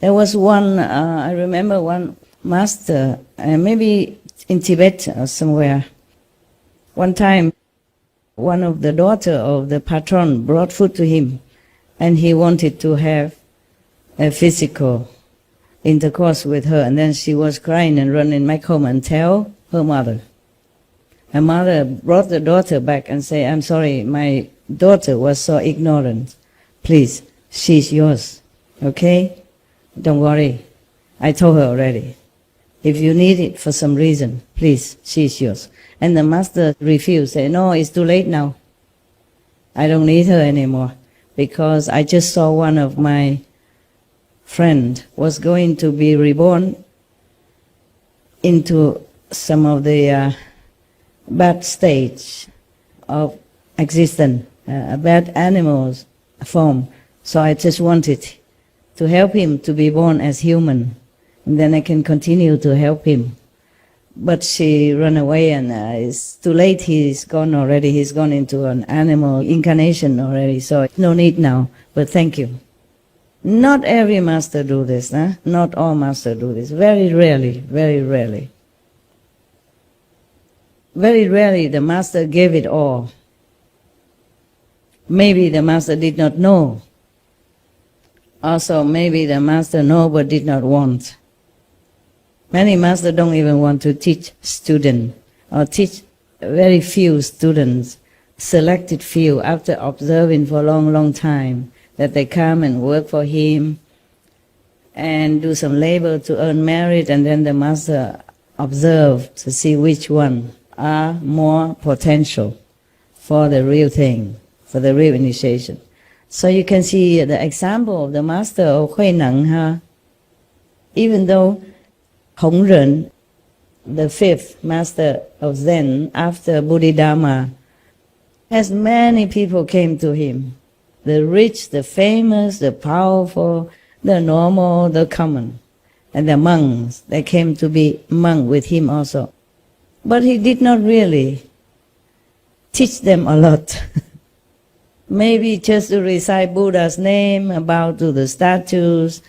There was one, I remember one master, maybe in Tibet or somewhere. One time, one of the daughter of the patron brought food to him, and he wanted to have a physical intercourse with her, and then she was crying and running back home and tell her mother. Her mother brought the daughter back and said, I'm sorry, my daughter was so ignorant. Please, she's yours, okay? Don't worry. I told her already. If you need it for some reason, please, she's yours. And the master refused, said, no, it's too late now. I don't need her anymore, because I just saw one of my friend was going to be reborn into some of the bad stage of existence, a bad animal's form. So I just wanted to help him to be born as human, and then I can continue to help him. But she ran away, and it's too late. He's gone already. He's gone into an animal incarnation already, so no need now, but thank you. Not every master do this, huh? Not all masters do this. Very rarely, very rarely. Very rarely the master gave it all. Maybe the master did not know. Also, maybe the master know but did not want. Many masters don't even want to teach students, or teach very few students, selected few, after observing for a long, long time, that they come and work for him and do some labor to earn merit, and then the master observe to see which one are more potential for the real thing, for the real initiation. So you can see the example of the master of Hui Neng, even though Hong Ren, the fifth master of Zen after Bodhidharma, as many people came to him, the rich, the famous, the powerful, the normal, the common, and the monks, they came to be monk with him also. But he did not really teach them a lot. Maybe just to recite Buddha's name, bow to the statues,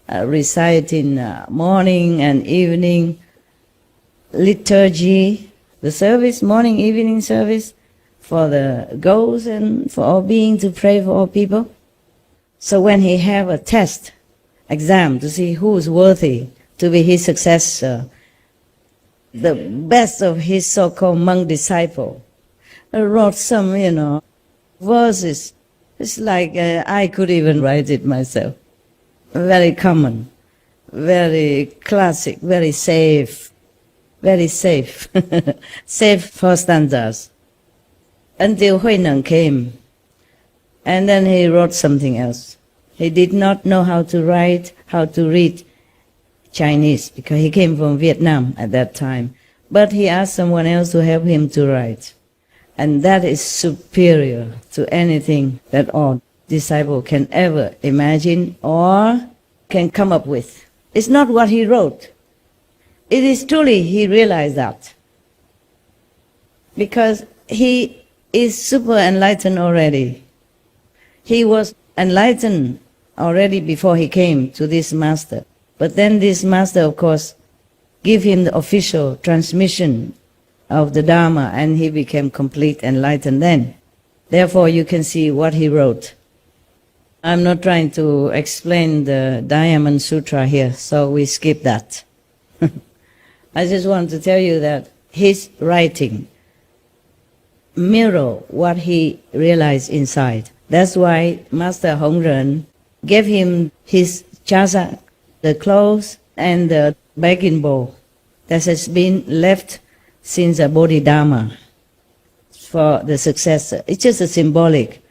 recite in morning and evening liturgy, the service, morning, evening service, for the ghosts and for all beings, to pray for all people. So when he have a test, exam, to see who is worthy to be his successor, the best of his so-called monk disciple, wrote some, verses. It's like I could even write it myself. Very common, very classic, very safe, safe for stanzas. Until Hui Neng came, and then he wrote something else. He did not know how to write, how to read Chinese, because he came from Vietnam at that time. But he asked someone else to help him to write. And that is superior to anything that all disciple can ever imagine or can come up with. It's not what he wrote. It is truly he realized that. Because he is super enlightened already. He was enlightened already before he came to this master. But then this master, of course, gave him the official transmission of the Dharma, and he became complete enlightened then. Therefore, you can see what he wrote. I'm not trying to explain the Diamond Sutra here, so we skip that. I just want to tell you that his writing mirror what he realized inside. That's why Master Hong Ren gave him his chasa, the clothes and the begging bowl that has been left since a Bodhidharma for the successor. It's just a symbolic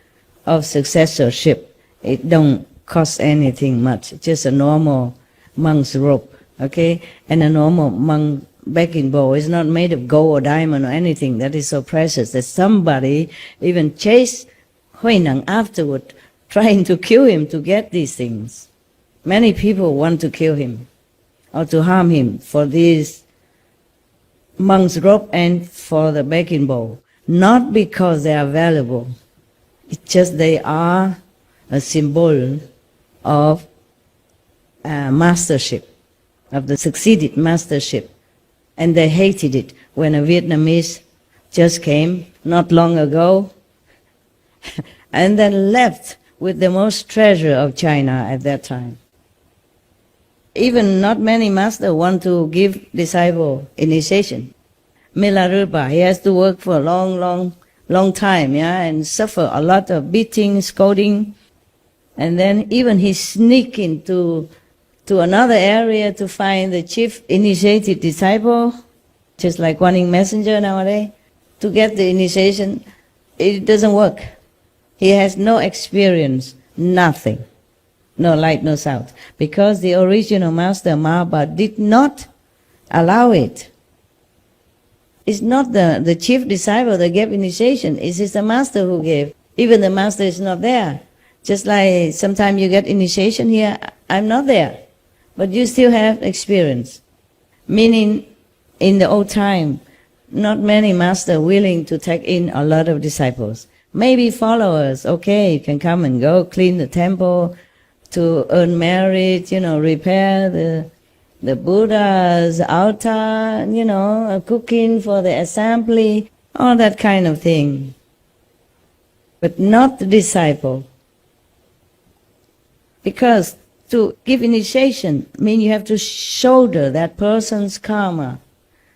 of successorship. It don't cost anything much. It's just a normal monk's robe, okay? And a normal monk begging bowl is not made of gold or diamond or anything that is so precious that somebody even chased Hui Neng afterward, trying to kill him to get these things. Many people want to kill him or to harm him for these monk's robe and for the begging bowl. Not because they are valuable. It's just they are a symbol of mastership, of the succeeded mastership. And they hated it when a Vietnamese just came not long ago and then left with the most treasure of China at that time. Even not many masters want to give disciple initiation. Milarepa, he has to work for a long time, and suffer a lot of beating, scolding, and then even he sneak into another area to find the chief initiated disciple, just like Guan messenger nowadays, to get the initiation. It doesn't work. He has no experience, nothing. No light, no sound. Because the original master Mahabharata did not allow it. It's not the chief disciple that gave initiation. It's the master who gave. Even the master is not there. Just like sometimes you get initiation here, I'm not there. But you still have experience. Meaning, in the old time, not many masters willing to take in a lot of disciples. Maybe followers, okay, you can come and go, clean the temple, to earn merit, repair the Buddha's altar, cooking for the assembly, all that kind of thing. But not the disciple. Because to give initiation means you have to shoulder that person's karma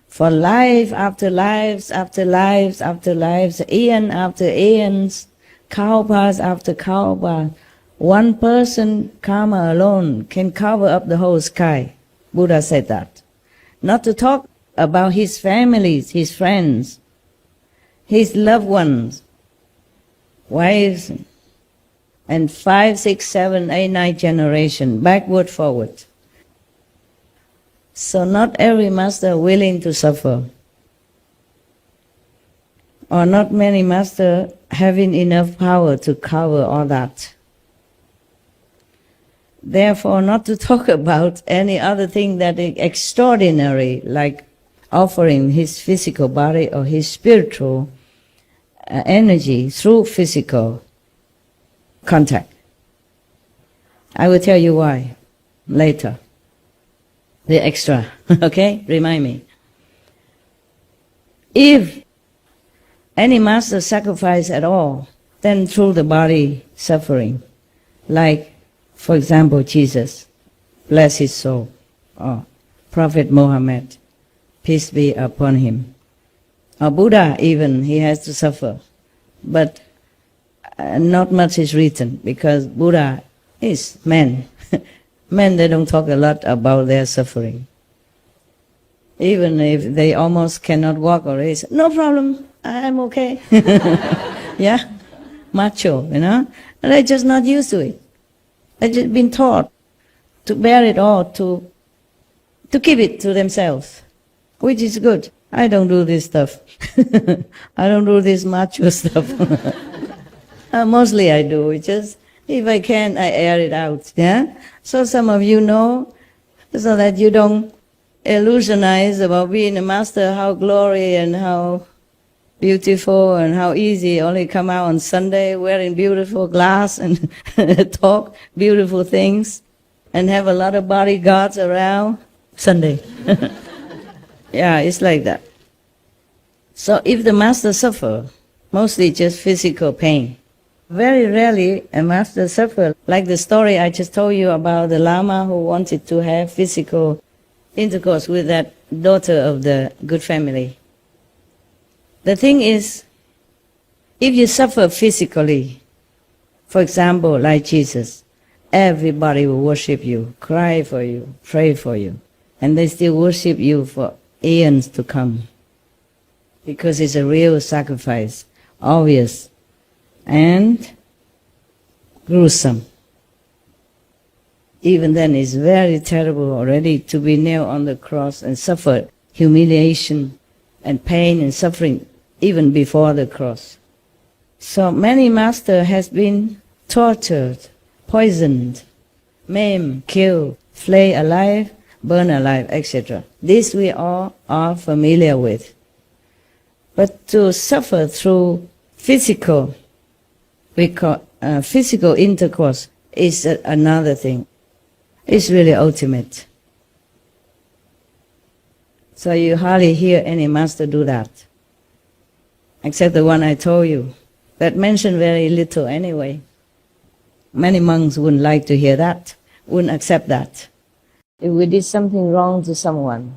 for life after lives after lives after lives, eon after eons, kalpas after kalpas. One person karma alone can cover up the whole sky. Buddha said that. Not to talk about his families, his friends, his loved ones, wives, and 5, 6, 7, 8, 9 generation, backward, forward. So not every master willing to suffer. Or not many masters having enough power to cover all that. Therefore, not to talk about any other thing that is extraordinary, like offering his physical body or his spiritual energy through physical contact. I will tell you why later. The extra, okay? Remind me. If any master sacrifice at all, then through the body suffering, like for example, Jesus, bless his soul, or Prophet Muhammad, peace be upon him, or Buddha even, he has to suffer. But not much is written, because Buddha is man. Men, they don't talk a lot about their suffering. Even if they almost cannot walk already, say, no problem, I'm okay. Yeah, macho, and they're just not used to it. They've just been taught to bear it all, to keep it to themselves, which is good. I don't do this stuff. I don't do this macho stuff. Mostly I do. It's just, if I can, I air it out. Yeah. So some of you know, so that you don't illusionize about being a master, how glory and how beautiful and how easy. Only come out on Sunday wearing beautiful glass and talk beautiful things and have a lot of bodyguards around Sunday. Yeah, it's like that. So if the master suffer, mostly just physical pain. Very rarely a master suffer, like the story I just told you about the Lama who wanted to have physical intercourse with that daughter of the good family. The thing is, if you suffer physically, for example, like Jesus, everybody will worship you, cry for you, pray for you, and they still worship you for eons to come. Because it's a real sacrifice, obvious, and gruesome. Even then it's very terrible already to be nailed on the cross and suffer humiliation and pain and suffering even before the cross. So many masters has been tortured, poisoned, maimed, killed, flayed alive, burned alive, etc. This we all are familiar with. But to suffer through physical intercourse is another thing. It's really ultimate. So you hardly hear any master do that, except the one I told you, that mentioned very little anyway. Many monks wouldn't like to hear that, wouldn't accept that. If we did something wrong to someone,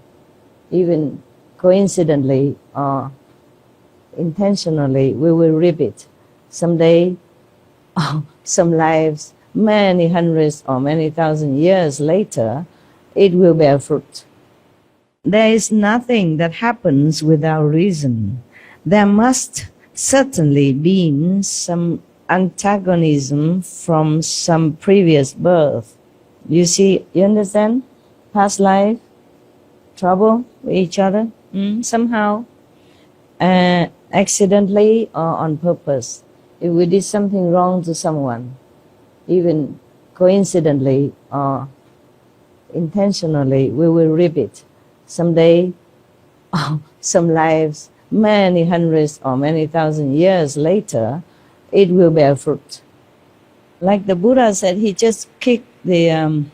even coincidentally or intentionally, we will reap it. Someday, some lives, many hundreds or many thousand years later, it will bear fruit. There is nothing that happens without reason. There must certainly be some antagonism from some previous birth. You see, you understand? Past life, trouble with each other, somehow, accidentally or on purpose. If we did something wrong to someone, even coincidentally or intentionally, we will reap it. Someday, some lives, many hundreds or many thousand years later, it will bear fruit. Like the Buddha said, he just kicked the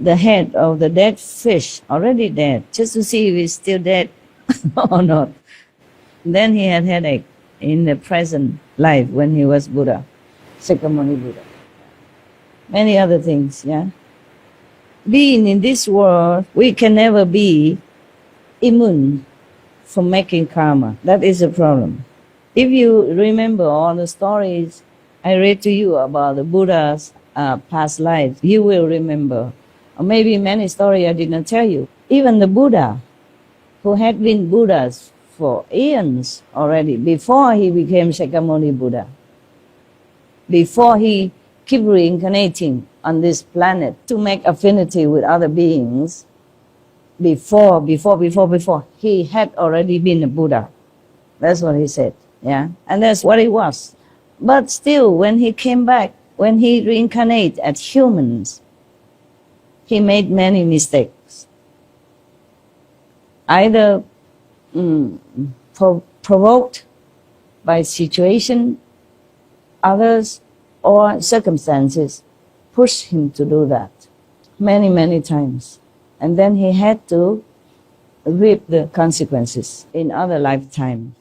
head of the dead fish, already dead, just to see if it's still dead or not. Then he had headache in the present life when he was Buddha, Shakyamuni Buddha. Many other things, yeah. Being in this world, we can never be immune from making karma. That is a problem. If you remember all the stories I read to you about the Buddha's past lives, you will remember. Or maybe many stories I did not tell you. Even the Buddha, who had been Buddhas for eons already, before he became Shakyamuni Buddha, before he keep reincarnating on this planet to make affinity with other beings, before, he had already been a Buddha. That's what he said, yeah? And that's what he was. But still, when he came back, when he reincarnated as humans, he made many mistakes. Either provoked by situation, others, or circumstances pushed him to do that many, many times. And then he had to reap the consequences in other lifetimes.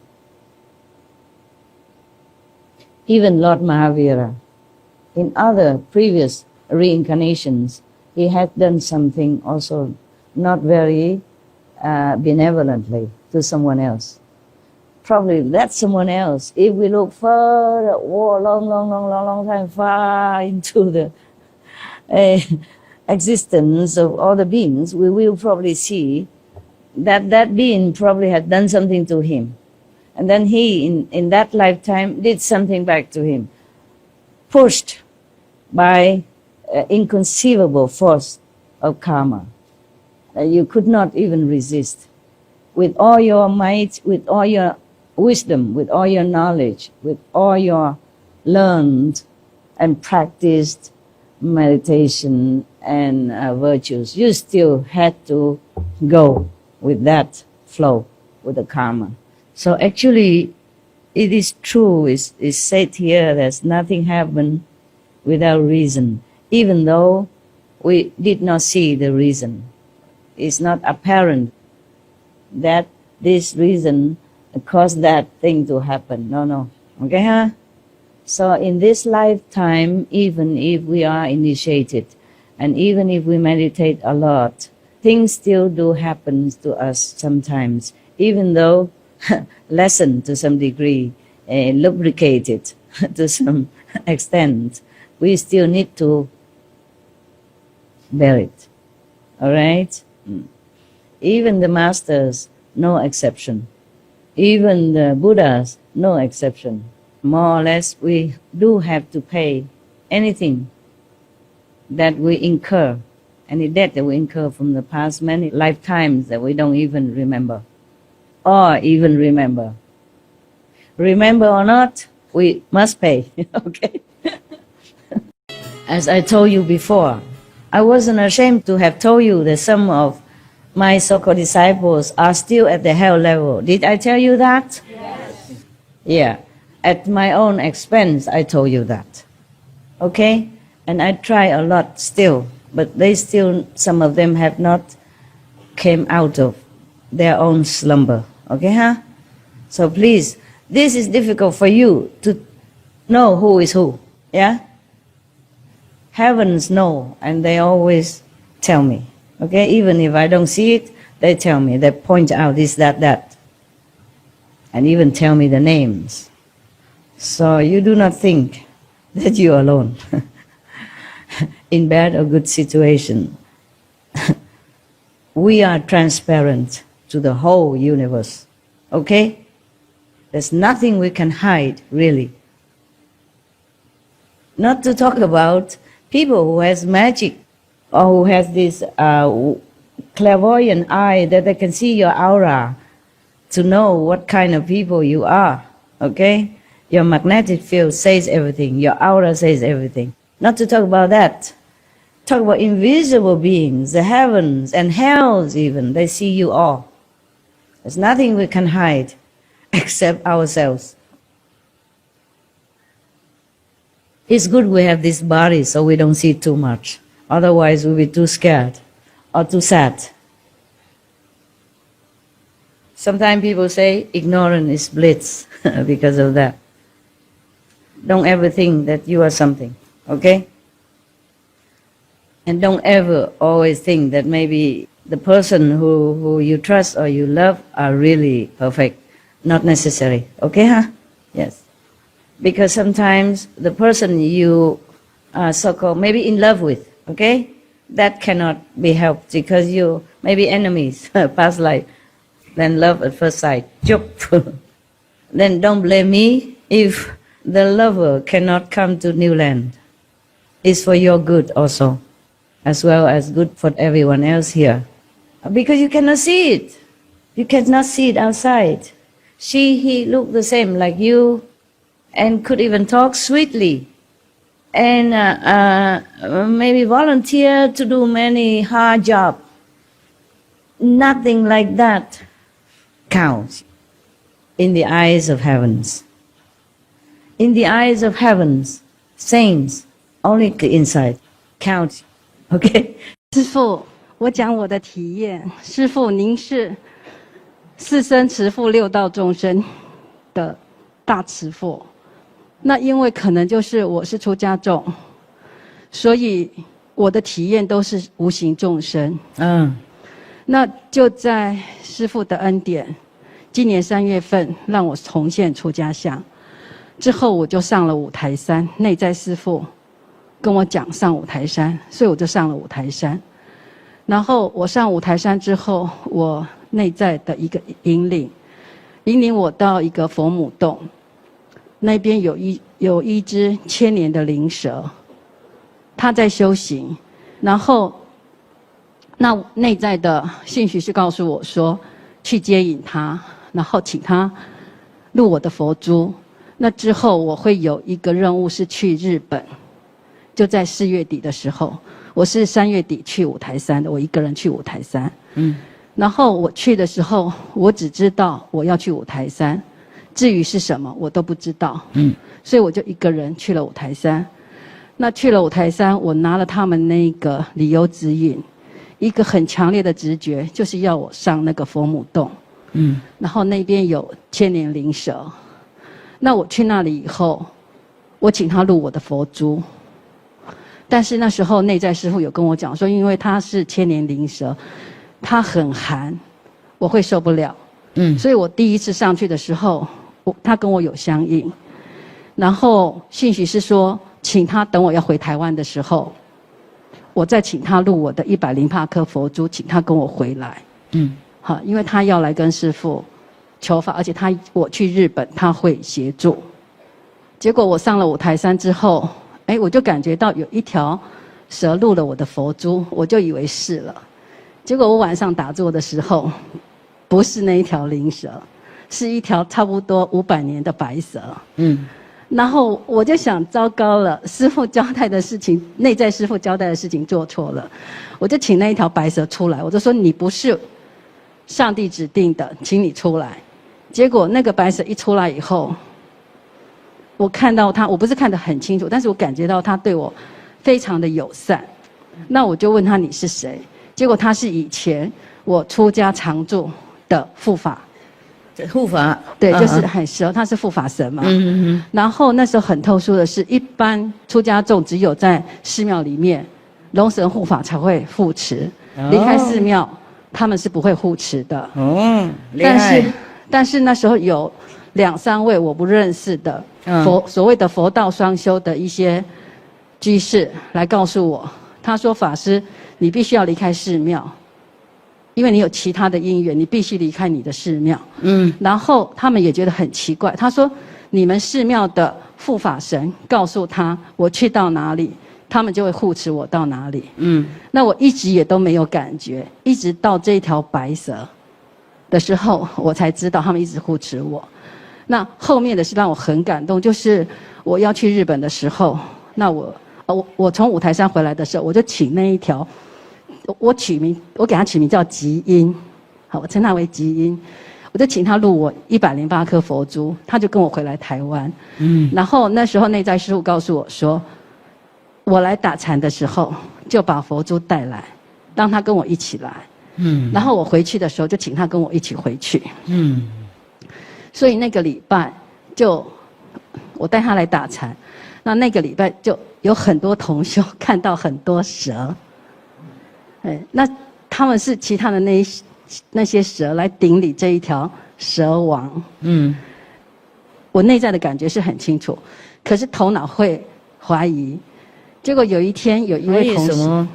Even Lord Mahavira, in other previous reincarnations, he had done something also not very benevolently to someone else. Probably that someone else, if we look further, long time, far into the existence of all the beings, we will probably see that that being probably had done something to him. And then he, in that lifetime, did something back to him, pushed by inconceivable force of karma that you could not even resist. With all your might, with all your wisdom, with all your knowledge, with all your learned and practiced meditation and virtues, you still had to go with that flow, with the karma. So actually, it is true, it's said here that nothing happened without reason, even though we did not see the reason. It's not apparent that this reason caused that thing to happen. No. Okay, huh? So in this lifetime, even if we are initiated, and even if we meditate a lot, things still do happen to us sometimes, even though lessened to some degree, lubricated to some extent, we still need to bear it. All right? Even the masters, no exception. Even the Buddhas, no exception. More or less, we do have to pay anything that we incur, any debt that we incur from the past many lifetimes that we don't even remember, or even remember. Remember or not, we must pay, okay? As I told you before, I wasn't ashamed to have told you that some of my so-called disciples are still at the hell level. Did I tell you that? Yes. Yeah. At my own expense, I told you that. Okay? And I try a lot still but some of them have not came out of their own slumber. Okay, huh? So please, this is difficult for you to know who is who. Yeah? Heavens know, and they always tell me. Okay, even if I don't see it, they tell me. They point out this, that, and even tell me the names. So you do not think that you are alone in bad or good situation. We are transparent to the whole universe. Okay? There's nothing we can hide, really. Not to talk about people who has magic or who has this clairvoyant eye that they can see your aura to know what kind of people you are. Okay? Your magnetic field says everything. Your aura says everything. Not to talk about that. Talk about invisible beings, the heavens and hells even. They see you all. There's nothing we can hide except ourselves. It's good we have this body so we don't see too much. Otherwise we'll be too scared or too sad. Sometimes people say ignorance is bliss because of that. Don't ever think that you are something, okay? And don't ever always think that maybe the person who you trust or you love are really perfect. Not necessary, okay, huh? Yes. Because sometimes the person you are so-called maybe in love with, okay? That cannot be helped because you may be enemies, past life. Then love at first sight, chup. Then don't blame me if the lover cannot come to New Land. It's for your good also, as well as good for everyone else here. Because you cannot see it. You cannot see it outside. He look the same like you and could even talk sweetly and maybe volunteer to do many hard jobs. Nothing like that counts in the eyes of heavens. In the eyes of heavens, saints, only the inside counts. Okay? 师父，我讲我的体验。师父，您是四生慈父六道众生的大慈父。那因为可能就是我是出家众，所以我的体验都是无形众生。那就在师父的恩典，今年3月份让我重现出家相。之后我就上了五台山，内在师父跟我讲上五台山，所以我就上了五台山。然后我上五台山之后，我内在的一个引领我到一个佛母洞，那边有一只千年的灵蛇，它在修行。然后那内在的信息是告诉我说，去接引它，然后请它入我的佛珠。那之后我会有一个任务是去日本，就在4月底的时候，我是3月底去五台山的，我一个人去五台山。然后我去的时候，我只知道我要去五台山，至于是什么我都不知道。所以我就一个人去了五台山。那去了五台山，我拿了他们那个理由指引，一个很强烈的直觉，就是要我上那个佛母洞。然后那边有千年灵蛇。那我去那里以后，我请他入我的佛珠。但是那时候内在师父有跟我讲说，因为他是千年灵蛇，他很寒，我会受不了。所以我第一次上去的时候，他跟我有相应。然后信息是说，请他等我要回台湾的时候，我再请他入我的108颗佛珠，请他跟我回来。好，因为他要来跟师父求法，而且我去日本他会协助。结果我上了五台山之后，我就感觉到有一条蛇入了我的佛珠，我就以为是了。结果我晚上打坐的时候，不是那一条灵蛇，是一条差不多500年的白蛇。然后我就想，糟糕了，师父交代的事情，内在师父交代的事情做错了。我就请那一条白蛇出来，我就说你不是上帝指定的，请你出来。结果那个白蛇一出来以后，我看到他，我不是看得很清楚，但是我感觉到他对我非常的友善。那我就问他你是谁？结果他是以前我出家常住的护法。护法对，就是很蛇，他是护法神嘛。然后那时候很特殊的是，一般出家众只有在寺庙里面，龙神护法才会护持，离开寺庙他们是不会护持的。哦，厉害。但是那时候有2、3位我不认识的所谓的佛道双修的一些居士来告诉我，他说法师，你必须要离开寺庙。因为你有其他的因缘，你必须离开你的寺庙。然后他们也觉得很奇怪，他说：“你们寺庙的护法神告诉他，我去到哪里，他们就会护持我到哪里。”那我一直也都没有感觉，一直到这一条白蛇的时候，我才知道他们一直护持我。那后面的是让我很感动，就是我要去日本的时候，那我从五台山回来的时候，我就请那一条。我给他取名叫吉音，好，我称他为吉音。我就请他录我108颗佛珠，他就跟我回来台湾。然后那时候内在师父告诉我说，我来打禅的时候就把佛珠带来，让他跟我一起来。然后我回去的时候就请他跟我一起回去。所以那个礼拜就我带他来打禅，那个礼拜就有很多同修看到很多蛇。那他们是其他的那些蛇来顶礼这一条蛇王。我内在的感觉是很清楚，可是头脑会怀疑。结果有一天有一位同事，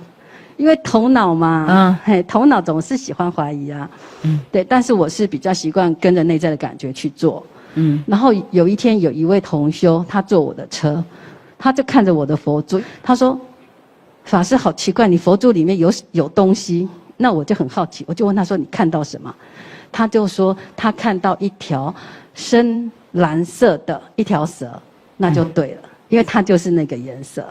因为头脑嘛，头脑总是喜欢怀疑啊。对，但是我是比较习惯跟着内在的感觉去做。然后有一天有一位同修，他坐我的车，他就看着我的佛珠，他说。法师好奇怪，你佛珠里面有东西，那我就很好奇，我就问他说：“你看到什么？”他就说他看到一条深蓝色的一条蛇，那就对了，因为它就是那个颜色。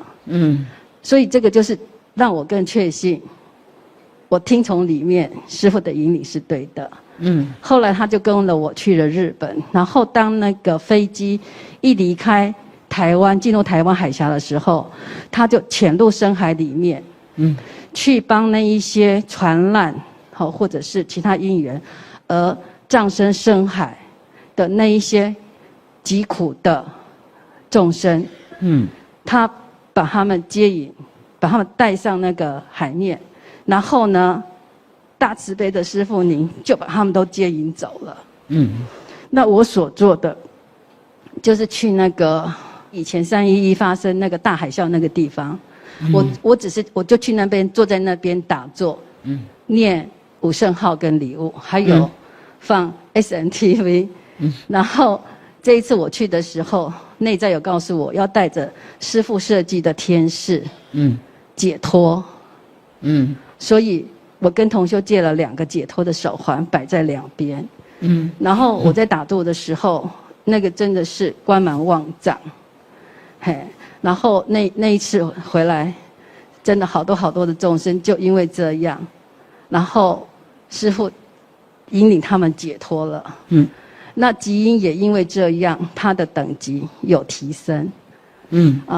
所以这个就是让我更确信，我听从里面师父的引领是对的。后来他就跟了我去了日本，然后当那个飞机一离开。台湾进入台湾海峡的时候，他就潜入深海里面，去帮那一些船难，或者是其他因缘而葬身深海的那一些疾苦的众生，他把他们接引，把他们带上那个海面，然后呢，大慈悲的师父您就把他们都接引走了。那我所做的就是去那个。以前311发生那个大海啸那个地方，我就去那边坐在那边打坐，念五圣号跟礼物，还有放 SNTV，然后这一次我去的时候，内在有告诉我要带着师父设计的天使，解脱，所以我跟同修借了2个解脱的手环摆在2边，然后我在打坐的时候，那个真的是光芒万丈。然后那一次回来，真的好多的众生就因为这样，然后师父引领他们解脱了。那吉因也因为这样，他的等级有提升。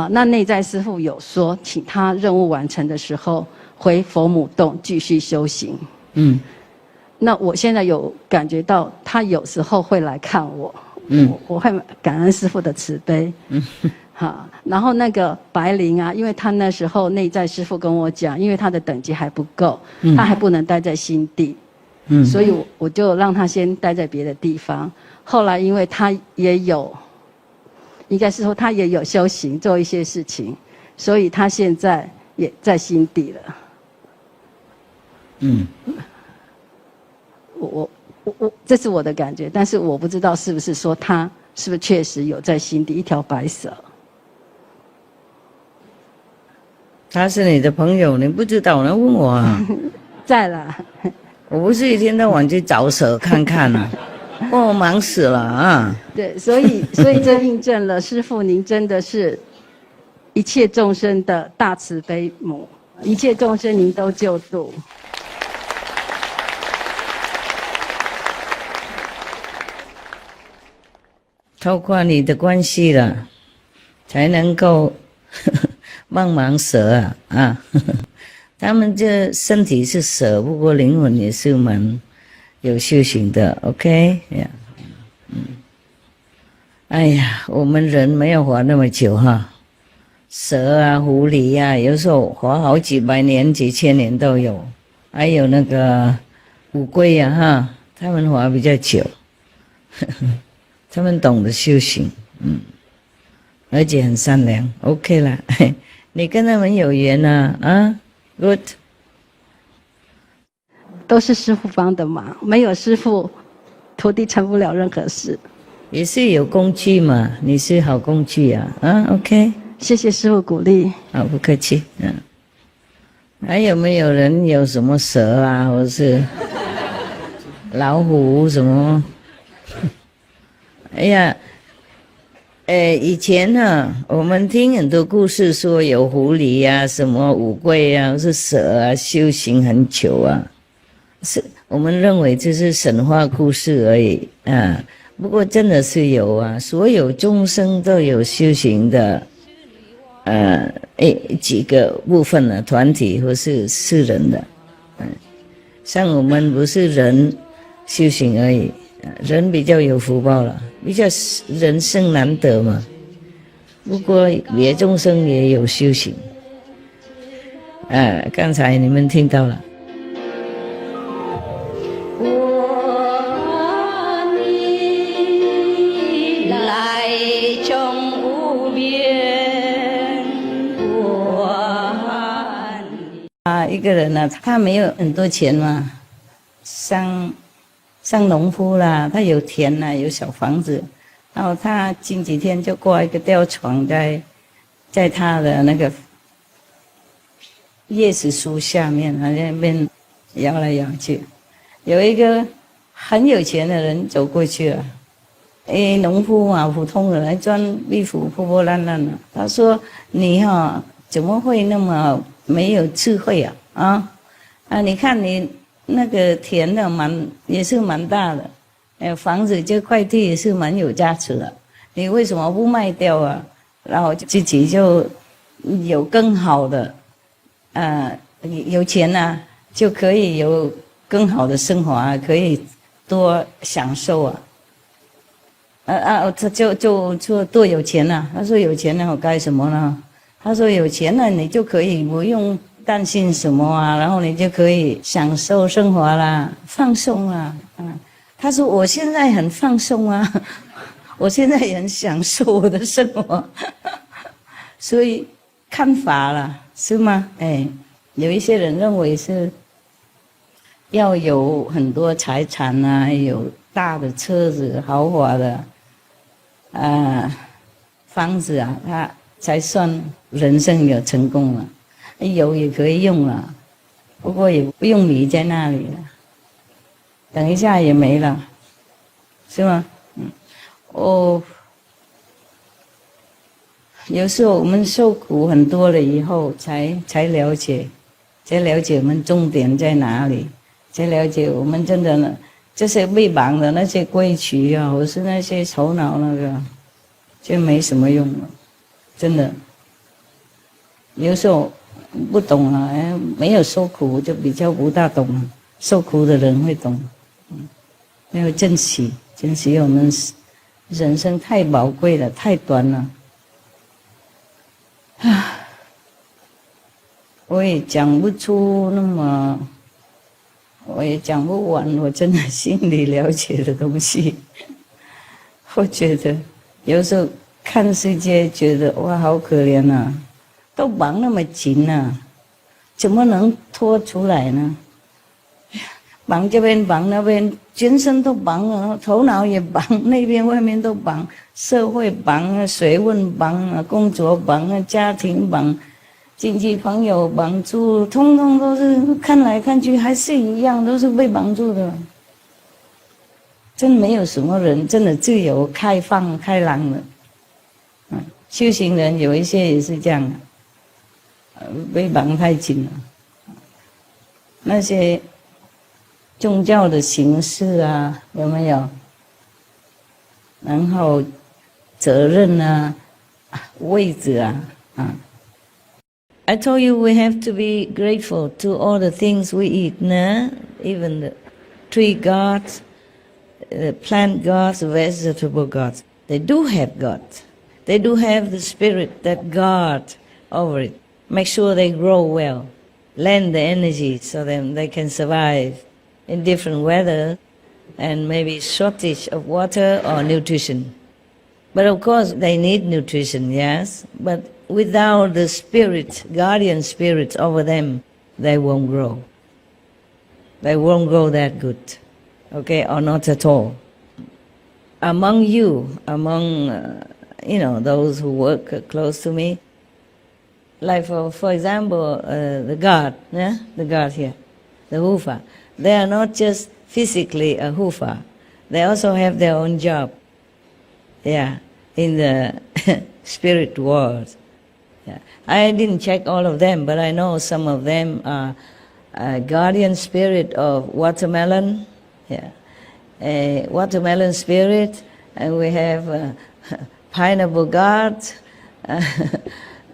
那内在师父有说，请他任务完成的时候回佛母洞继续修行。那我现在有感觉到，他有时候会来看我。我会感恩师父的慈悲。然后那个白灵啊，因为他那时候内在师父跟我讲，因为他的等级还不够，他还不能待在心地，所以我就让他先待在别的地方。后来因为他也有，应该是说他也有修行做一些事情，所以他现在也在心地了。我这是我的感觉，但是我不知道是不是说他是不是确实有在心底一条白蛇。他是你的朋友，你不知道呢？问我啊。在啦。我不是一天到晚去找蛇看看啊，我忙死了啊。对，所以这印证了师父您真的是一切众生的大慈悲母，一切众生您都救度。透过你的关系了，才能够帮忙蛇啊他们这身体是舍，不过灵魂也是蛮有修行的 ，OK 呀，哎呀，我们人没有活那么久哈，蛇啊、狐狸啊，有时候活好几百年、几千年都有，还有那个乌龟啊哈，他们活比较久，他们懂得修行，而且很善良 ，OK 啦，你跟他们有缘啊 ，good。都是师父帮的忙，没有师父，徒弟成不了任何事。也是有工具嘛，你是好工具，OK，谢谢师父鼓励。好，不客气，还有没有人有什么蛇啊，或是老虎什么？哎呀，以前我们听很多故事说有狐狸啊，什么乌龟啊，或是蛇啊，修行很久啊，是我们认为这是神话故事而已啊。不过真的是有啊，所有众生都有修行的，几个部分呢，团体或是世人的，像我们不是人修行而已，人比较有福报了，比较人生难得嘛。不过别众生也有修行，刚才你们听到了。一个人他没有很多钱嘛，像农夫啦，他有田啦，有小房子，然后他近几天就挂一个吊床在他的那个椰子树下面，他在那边摇来摇去。有一个很有钱的人走过去了，农夫普通人来穿衣服破破烂烂的，他说：“你怎么会那么没有智慧你看你那个田的也是蛮大的，房子这块地也是蛮有价值的，你为什么不卖掉啊？然后自己就有更好的，有钱就可以有更好的生活可以多享受他就多有钱他说有钱我干什么呢？他说有钱了，你就可以不用担心什么然后你就可以享受生活啦，放松啦。他说我现在很放松我现在也很享受我的生活。所以看法啦，是吗？有一些人认为是要有很多财产有大的车子、豪华的房子他才算人生有成功了。有也可以用了，不过也不用迷在那里了，等一下也没了，是吗？有时候我们受苦很多了以后才了解我们重点在哪里，才了解我们真的这些被绑的那些规矩或是那些头脑那个就没什么用了，真的。有时候不懂没有受苦就比较不大懂受苦的人会懂，要珍惜我们人生太宝贵了，太短了我也讲不出我也讲不完我真的心里了解的东西。我觉得有时候看世界觉得哇好可怜都绑那么紧怎么能脱出来呢？绑这边绑那边，全身都绑了，头脑也绑，那边外面都绑，社会绑学问绑工作绑家庭绑，亲戚朋友绑住，通通都是看来看去还是一样，都是被绑住的。真没有什么人真的自由开放开朗的。修行人有一些也是这样被绑太紧了。那些宗教的形式有没有？然后责任位置 I told you we have to be grateful to all the things we eat, nah? Even the tree gods, the plant gods, the vegetable gods. They do have God. They do have the spirit that guard over it. Make sure they grow well. Lend the energy so then they can survive in different weather and maybe shortage of water or nutrition. But of course they need nutrition, yes, but without the spirit, guardian spirit over them, they won't grow. They won't grow that good, okay, or not at all. Among you, among, those who work close to me, like for example, the guard, yeah? The guard here, the Hufa, they are not just physically a Hufa, they also have their own job, yeah, in the spirit world. Yeah. I didn't check all of them, but I know some of them are guardian spirit of watermelon, yeah, a watermelon spirit, and we have pineapple guard,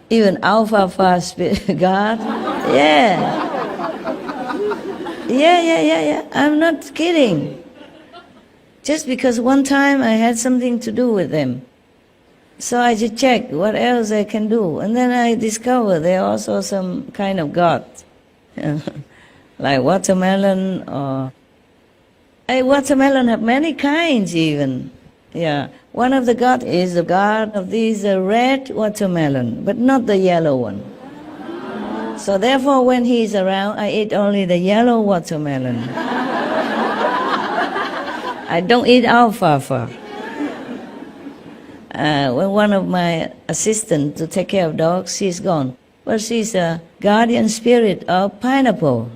even alfalfa spirit guard, yeah. Yeah. I'm not kidding. Just because one time I had something to do with them. So I just checked what else I can do. And then I discovered there are also some kind of god, like watermelon or... watermelon have many kinds even. Yeah. One of the gods is the god of these red watermelon, but not the yellow one. So therefore when he is around, I eat only the yellow watermelon. I don't eat alfalfa. When one of my assistants to take care of dogs, she's gone. But she's a guardian spirit of pineapple.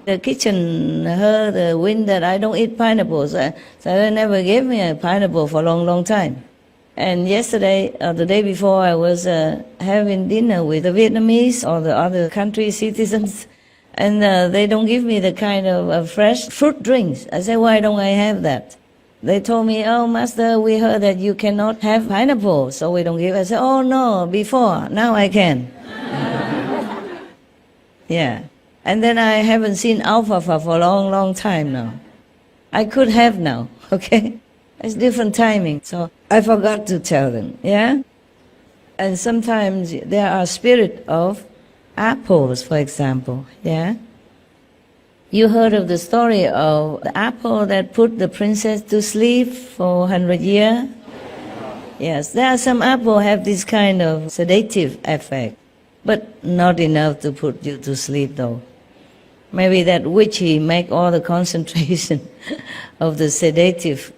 The kitchen heard the wind that I don't eat pineapples, so they never gave me a pineapple for a long time. And yesterday, or the day before, I was having dinner with the Vietnamese or the other country citizens, and they don't give me the kind of fresh fruit drinks. I said, why don't I have that? They told me, oh, Master, we heard that you cannot have pineapple, so we don't give. I said, oh, no, before, now I can. Yeah. And then I haven't seen alfalfa for a long time now. I could have now, okay? It's different timing, so I forgot to tell them, yeah? And sometimes there are spirit of apples, for example, yeah? You heard of the story of the apple that put the princess to sleep for 100 years? Yes, there are some apples have this kind of sedative effect, but not enough to put you to sleep though. Maybe that witchy make all the concentration of the sedative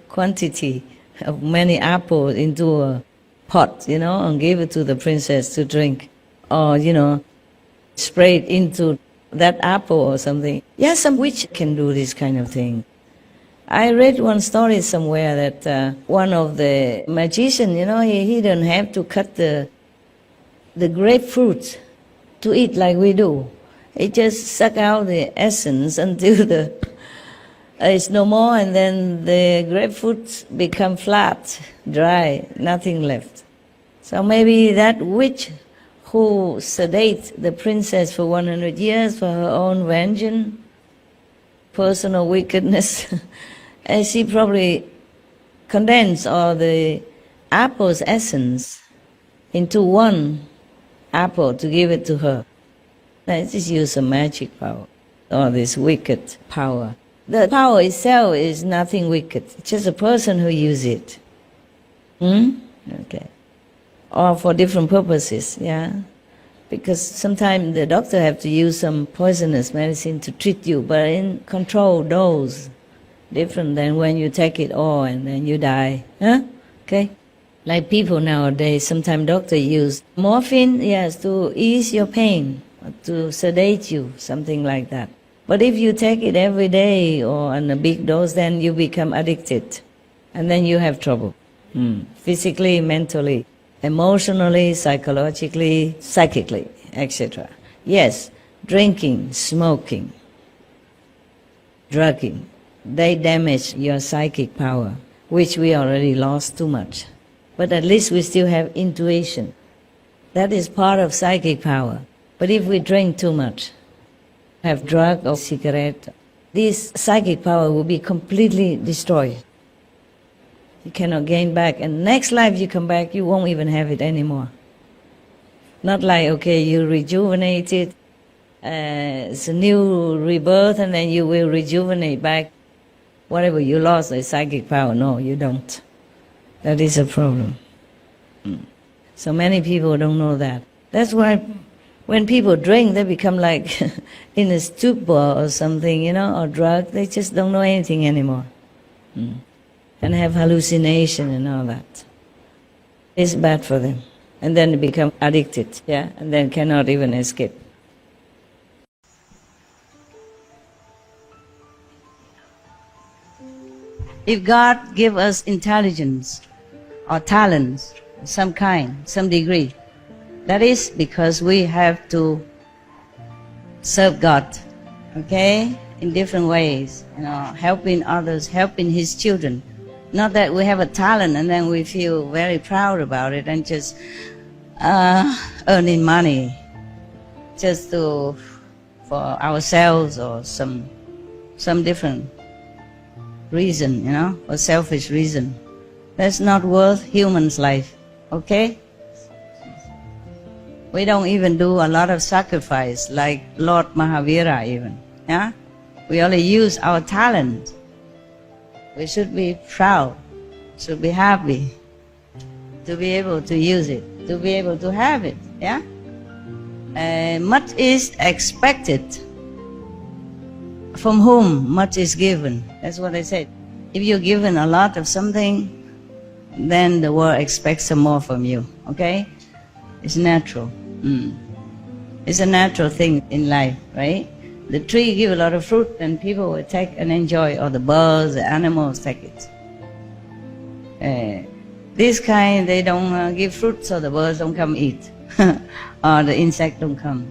quantity of many apples into a pot, and give it to the princess to drink. Or, spray it into that apple or something. Yeah, some witch can do this kind of thing. I read one story somewhere that one of the magicians, he didn't have to cut the grapefruit to eat like we do. He just suck out the essence until it's no more, and then the grapefruit become flat, dry, nothing left. So maybe that witch who sedate the princess for 100 years for her own vengeance, personal wickedness, and she probably condensed all the apple's essence into one apple to give it to her. Let's just use some magic power, or this wicked power. The power itself is nothing wicked, it's just a person who uses it. Okay. Or for different purposes, yeah? Because sometimes the doctor have to use some poisonous medicine to treat you, but in controlled dose, different than when you take it all and then you die, huh? Okay? Like people nowadays, sometimes doctors use morphine, yes, to ease your pain, to sedate you, something like that. But if you take it every day or on a big dose, then you become addicted. And then you have trouble, physically, mentally, emotionally, psychologically, psychically, etc. Yes, drinking, smoking, drugging, they damage your psychic power, which we already lost too much. But at least we still have intuition. That is part of psychic power. But if we drink too much, have drug or cigarette, this psychic power will be completely destroyed. You cannot gain back. And next life you come back, you won't even have it anymore. Not like, okay, you rejuvenate it, it's a new rebirth, and then you will rejuvenate back whatever you lost, the psychic power. No, you don't. That is a problem. So many people don't know that. That's why when people drink, they become like in a stupor or something, you know, or drug. They just don't know anything anymore. And have hallucination and all that. It's bad for them. And then they become addicted, yeah, and then cannot even escape. If God give us intelligence or talents, some kind, some degree, that is because we have to serve God, okay, in different ways, you know, helping others, helping His children. Not that we have a talent and then we feel very proud about it and just earning money just for ourselves or some different reason, you know, or selfish reason. That's not worth human's life, okay? We don't even do a lot of sacrifice like Lord Mahavira even, yeah? We only use our talent. We should be proud, should be happy to be able to use it, to be able to have it, yeah? Much is expected. From whom much is given. That's what I said. If you're given a lot of something, then the world expects some more from you, okay? It's natural. It's a natural thing in life, right? The tree give a lot of fruit and people will take and enjoy, or the birds, the animals take it. This kind, they don't give fruit, so the birds don't come eat, or the insect don't come.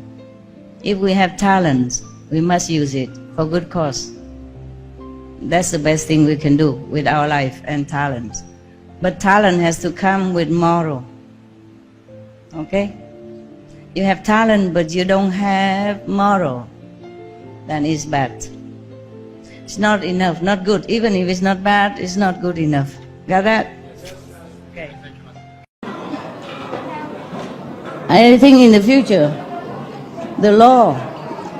If we have talents, we must use it for good cause. That's the best thing we can do with our life and talent. But talent has to come with moral, okay? You have talent but you don't have moral, then it's bad. It's not enough, not good. Even if it's not bad, it's not good enough. Got that? Okay. I think in the future, the law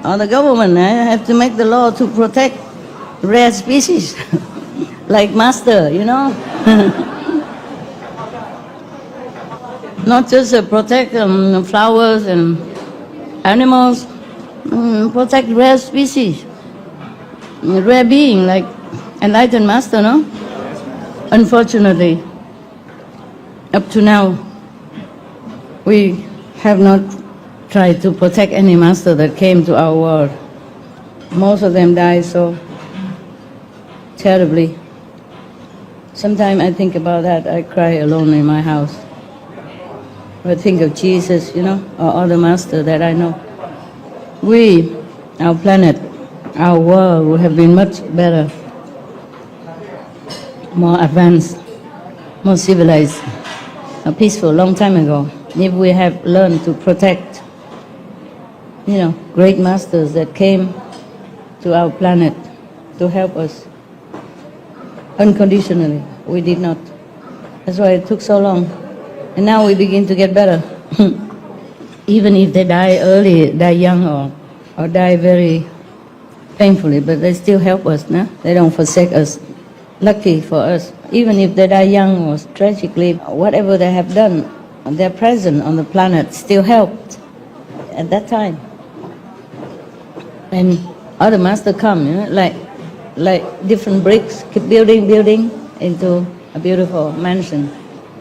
or the government have to make the law to protect rare species, like master, you know. Not just protect flowers and animals, protect rare species, rare being like enlightened master, no? Unfortunately, up to now, we have not tried to protect any master that came to our world. Most of them died so terribly. Sometimes I think about that, I cry alone in my house. I think of Jesus, you know, or other master that I know. We, our planet, our world would have been much better, more advanced, more civilized, peaceful long time ago, if we have learned to protect, you know, great masters that came to our planet to help us unconditionally. We did not. That's why it took so long. And now we begin to get better. Even if they die early, die young, or die very painfully, but they still help us, no? They don't forsake us. Lucky for us. Even if they die young or tragically, whatever they have done, their presence on the planet still helped at that time. And other masters come, you know, like different bricks, keep building into a beautiful mansion.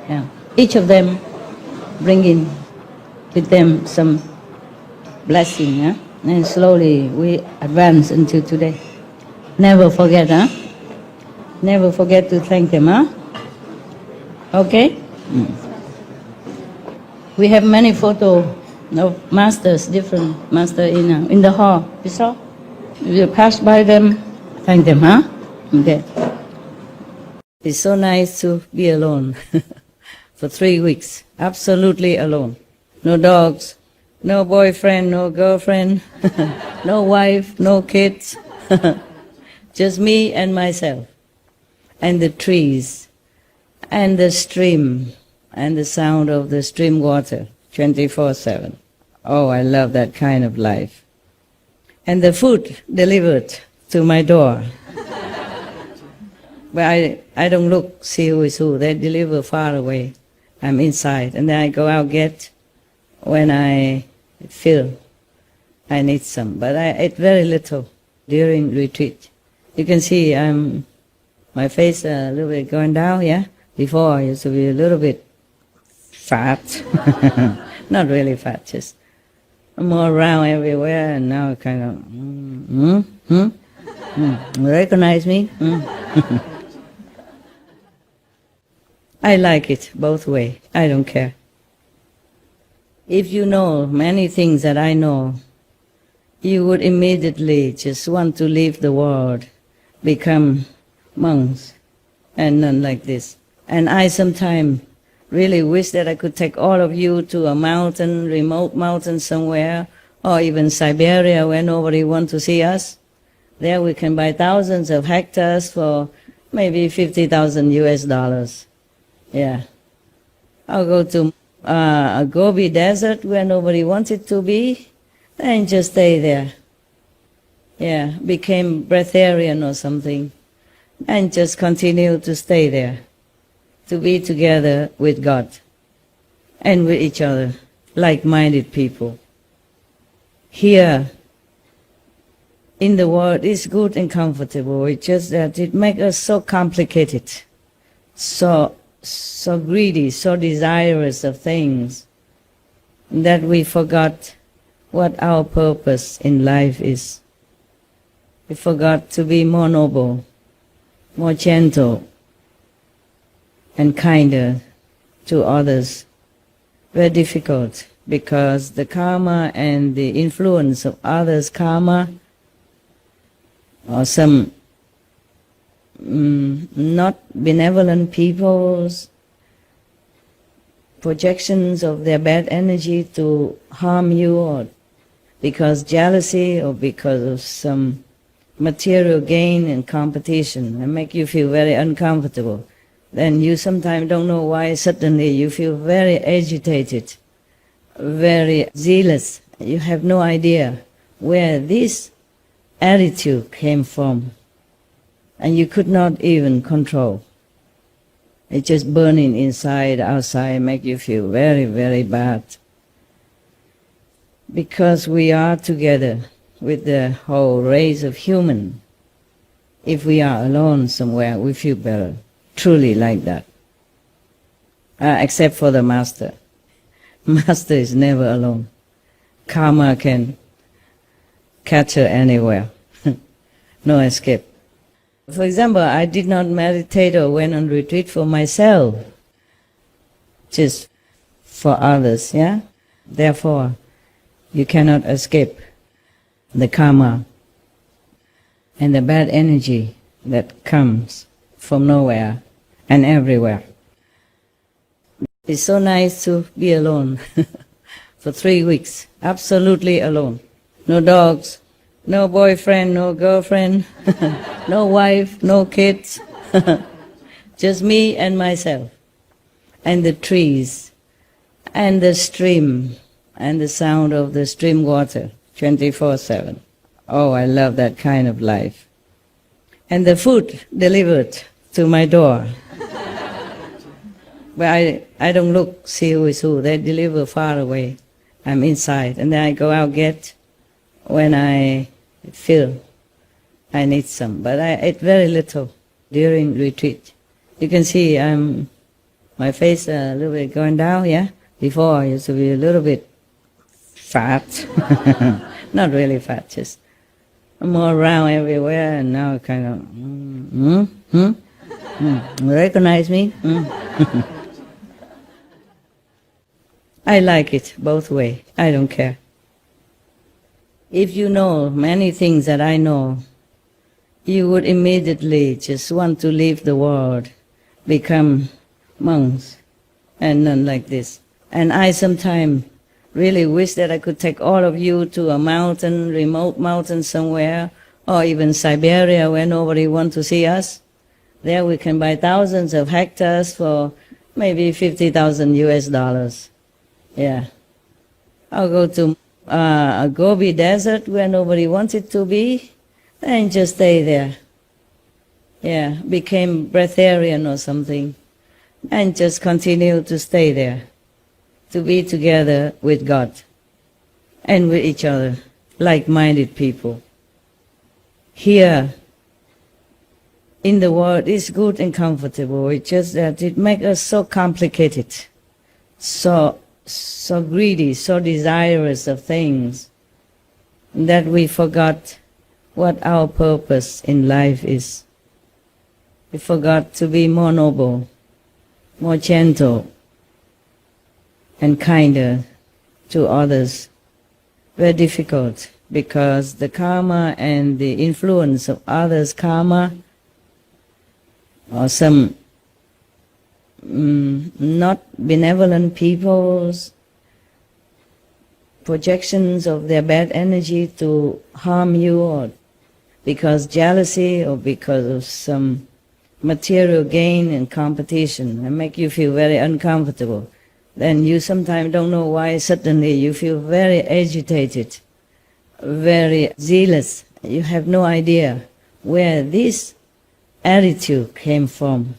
Yeah. Each of them bringing with them some blessing, huh? And slowly we advance until today. Never forget, huh? Never forget to thank them, huh? Okay? We have many photos of masters, different masters in the hall. You saw? If you pass by them, thank them, huh? Okay. It's so nice to be alone for 3 weeks, absolutely alone. no dogs, no boyfriend, no girlfriend, no wife, no kids, just me and myself, and the trees, and the stream, and the sound of the stream water, 24/7. Oh, I love that kind of life. And the food delivered to my door. But I don't look, see who is who. They deliver far away. I'm inside. And then I go out get when I feel I need some. But I ate very little during retreat. You can see my face a little bit going down, yeah? Before I used to be a little bit fat. Not really fat, just more round everywhere, and now kind of, recognize me? I like it both ways. I don't care. If you know many things that I know, you would immediately just want to leave the world, become monks, and none like this. And I sometimes really wish that I could take all of you to a mountain, remote mountain somewhere, or even Siberia where nobody wants to see us. There we can buy thousands of hectares for maybe 50,000 US dollars. Yeah. I'll go to a Gobi desert where nobody wants it to be, and just stay there. Yeah, became breatharian or something, and just continue to stay there, to be together with God and with each other, like-minded people. Here in the world is good and comfortable. It's just that it makes us so complicated, so greedy, so desirous of things, that we forgot what our purpose in life is. We forgot to be more noble, more gentle, and kinder to others. Very difficult, because the karma and the influence of others' karma, or some not benevolent people's projections of their bad energy to harm you, or because jealousy, or because of some material gain and competition, and make you feel very uncomfortable. Then you sometimes don't know why suddenly you feel very agitated, very zealous. You have no idea where this attitude came from, and you could not even control. It's just burning inside, outside, make you feel very, very bad. Because we are together with the whole race of human. If we are alone somewhere, we feel better. Truly like that. Except for the master. Master is never alone. Karma can catch her anywhere. No escape. For example, I did not meditate or went on retreat for myself, just for others, yeah? Therefore, you cannot escape the karma and the bad energy that comes from nowhere and everywhere. It's so nice to be alone for 3 weeks, absolutely alone. No dogs, no boyfriend, no girlfriend, no wife, no kids, just me and myself, and the trees, and the stream, and the sound of the stream water, 24/7. Oh, I love that kind of life. And the food delivered to my door. But I don't look, see who is who. They deliver far away. I'm inside. And then I go out get when I feel I need some. But I ate very little during retreat. You can see my face a little bit going down, yeah? Before I used to be a little bit fat. Not really fat, just more round everywhere, and now kind of, recognize me? I like it both ways. I don't care. If you know many things that I know, you would immediately just want to leave the world, become monks, and none like this. And I sometimes really wish that I could take all of you to a mountain, remote mountain somewhere, or even Siberia where nobody wants to see us. There we can buy thousands of hectares for maybe 50,000 US dollars. Yeah. I'll go to a Gobi desert where nobody wants it to be and just stay there. Yeah, became breatharian or something and just continue to stay there, to be together with God and with each other, like-minded people. Here, in the world, it's good and comfortable. It's just that it makes us so complicated, so greedy, so desirous of things, that we forgot what our purpose in life is. We forgot to be more noble, more gentle, and kinder to others. Very difficult, because the karma and the influence of others' karma, or some not benevolent people's projections of their bad energy to harm you, or because jealousy, or because of some material gain and competition, and make you feel very uncomfortable. Then you sometimes don't know why suddenly you feel very agitated, very zealous. You have no idea where this attitude came from,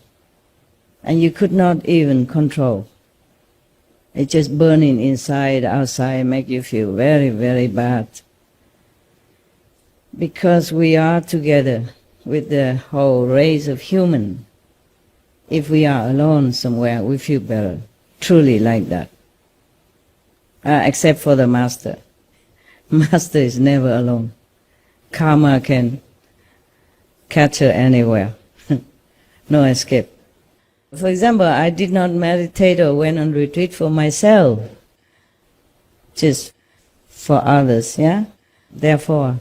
and you could not even control. It's just burning inside, outside, make you feel very, very bad. Because we are together with the whole race of human. If we are alone somewhere, we feel better, truly like that. Except for the Master. Master is never alone. Karma can catch her anywhere. No escape. For example, I did not meditate or went on retreat for myself, just for others, yeah? Therefore,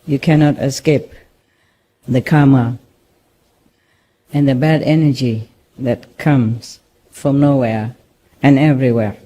you cannot escape the karma and the bad energy that comes from nowhere and everywhere.